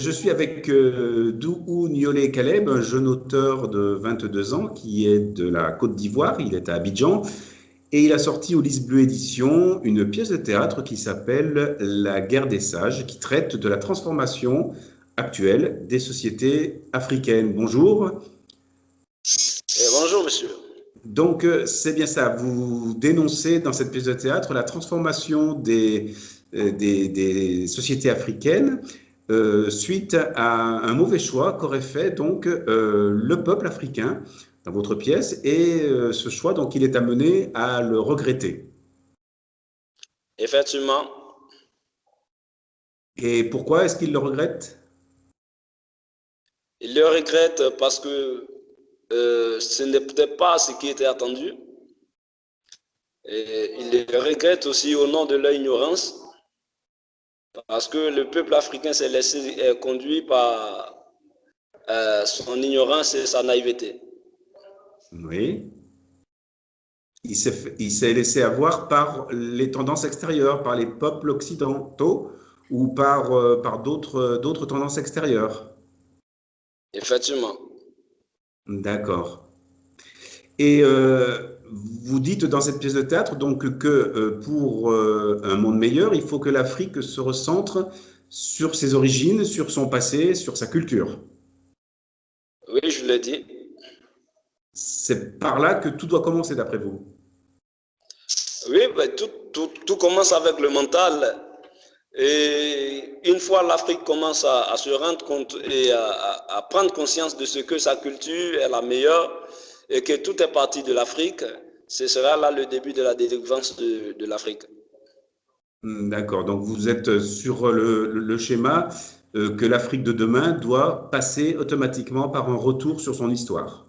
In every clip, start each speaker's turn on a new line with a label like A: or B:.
A: Je suis avec Dougou Niolé Caleb, un jeune auteur de 22 ans qui est de la Côte d'Ivoire. Il est à Abidjan et il a sorti au Lys Bleu Édition une pièce de théâtre qui s'appelle La guerre des sages, qui traite de la transformation actuelle des sociétés africaines. Bonjour.
B: Bonjour, monsieur.
A: Donc, c'est bien ça. Vous dénoncez dans cette pièce de théâtre la transformation des sociétés africaines suite à un mauvais choix qu'aurait fait donc le peuple africain dans votre pièce. Et ce choix, donc, il est amené à le regretter.
B: Effectivement,
A: Et pourquoi est-ce qu'il le regrette?
B: il le regrette parce que ce n'est peut-être pas ce qui était attendu. Et il le regrette aussi au nom de leur ignorance, parce que le peuple africain s'est laissé conduire par son ignorance et sa naïveté.
A: Oui. Il s'est laissé avoir par les tendances extérieures, par les peuples occidentaux ou par d'autres tendances extérieures.
B: Effectivement.
A: D'accord. Et vous dites dans cette pièce de théâtre donc que pour un monde meilleur, il faut que l'Afrique se recentre sur ses origines, sur son passé, sur sa culture.
B: Oui, je l'ai dit.
A: C'est par là que tout doit commencer d'après vous.
B: Oui, ben, tout commence avec le mental. Et une fois l'Afrique commence à se rendre compte et à prendre conscience de ce que sa culture est la meilleure et que tout est parti de l'Afrique, ce sera là le début de la délivrance de l'Afrique.
A: D'accord. Donc vous êtes sur le schéma que l'Afrique de demain doit passer automatiquement par un retour sur son histoire.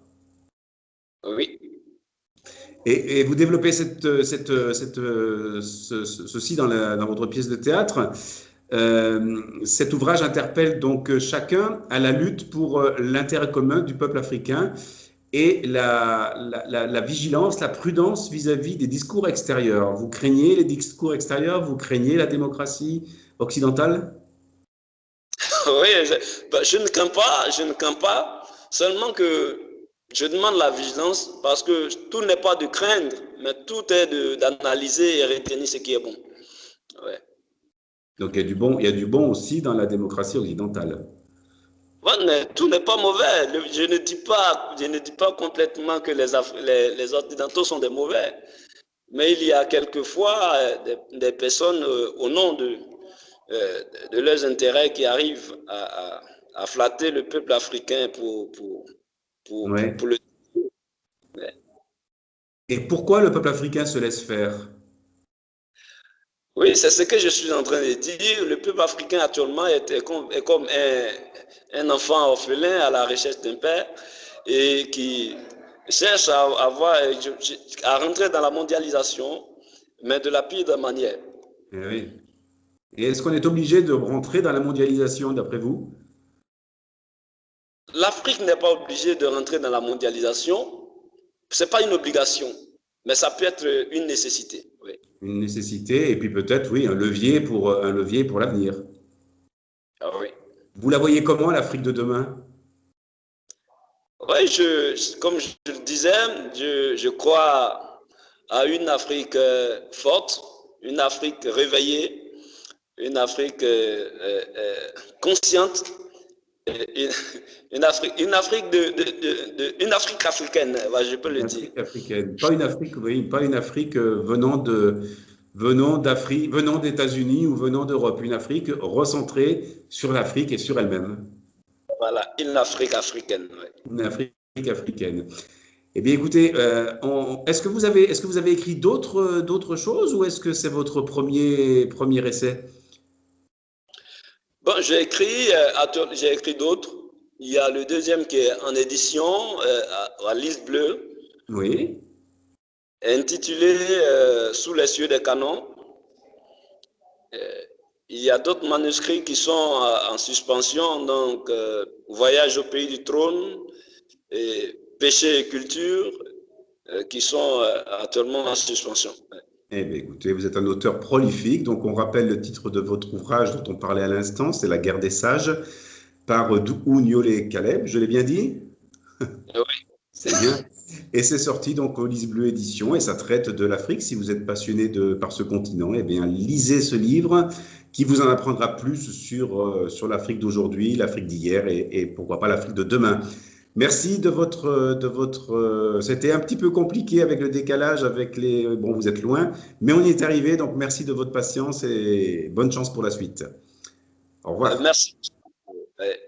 B: Oui,
A: Et vous développez ceci dans votre pièce de théâtre. Cet ouvrage interpelle donc chacun à la lutte pour l'intérêt commun du peuple africain et la vigilance, la prudence vis-à-vis des discours extérieurs. Vous craignez les discours extérieurs, vous craignez la démocratie occidentale?
B: oui, je ne crains pas, je ne crains pas, seulement que je demande la vigilance parce que tout n'est pas de craindre, mais tout est d'analyser et retenir ce qui est bon. Ouais.
A: Donc il y a du bon aussi dans la démocratie occidentale.
B: Ouais, mais tout n'est pas mauvais. Je ne dis pas complètement que les Occidentaux sont des mauvais. Mais il y a quelquefois des personnes au nom de leurs intérêts qui arrivent à flatter le peuple africain
A: Ouais.
B: pour le... Ouais.
A: Et pourquoi le peuple africain se laisse faire?
B: Oui, c'est ce que je suis en train de dire. Le peuple africain actuellement est comme un enfant orphelin à la recherche d'un père et qui cherche à rentrer dans la mondialisation, mais de la pire des manières.
A: Eh oui. Et est-ce qu'on est obligé de rentrer dans la mondialisation, d'après vous?
B: L'Afrique n'est pas obligée de rentrer dans la mondialisation. Ce n'est pas une obligation, mais ça peut être une nécessité. Oui.
A: Une nécessité et puis peut-être, oui, un levier pour l'avenir.
B: Ah oui.
A: Vous la voyez comment, l'Afrique de demain?
B: Oui, comme je le disais, je crois à une Afrique forte, une Afrique réveillée, une Afrique consciente, une, une Afrique une Afrique africaine, je peux
A: Une
B: le dire.
A: Afrique africaine. Pas une Afrique, oui, pas une Afrique venant d'États-Unis ou venant d'Europe. Une Afrique recentrée sur l'Afrique et sur elle-même.
B: Voilà, une Afrique africaine. Ouais.
A: Une Afrique africaine. Eh bien, écoutez, est-ce que vous avez écrit d'autres choses ou est-ce que c'est votre premier essai?
B: Bon, j'ai écrit d'autres. Il y a le deuxième qui est en édition à Lys Bleu,
A: Oui.
B: intitulé Sous les cieux des canons. Il y a d'autres manuscrits qui sont en suspension, donc Voyage au pays du trône, et Péché et culture, qui sont actuellement en suspension.
A: Eh bien, écoutez, vous êtes un auteur prolifique, donc on rappelle le titre de votre ouvrage dont on parlait à l'instant, c'est La guerre des sages. par Dououniolé Caleb, je l'ai bien dit?
B: Oui.
A: C'est bien. Et c'est sorti donc au Lys Bleu Édition et ça traite de l'Afrique. Si vous êtes passionné par ce continent, eh bien, lisez ce livre qui vous en apprendra plus sur l'Afrique d'aujourd'hui, l'Afrique d'hier et pourquoi pas l'Afrique de demain. Merci c'était un petit peu compliqué avec le décalage, bon, vous êtes loin, mais on y est arrivé. Donc, merci de votre patience et bonne chance pour la suite. Au revoir.
B: Merci. Ouais.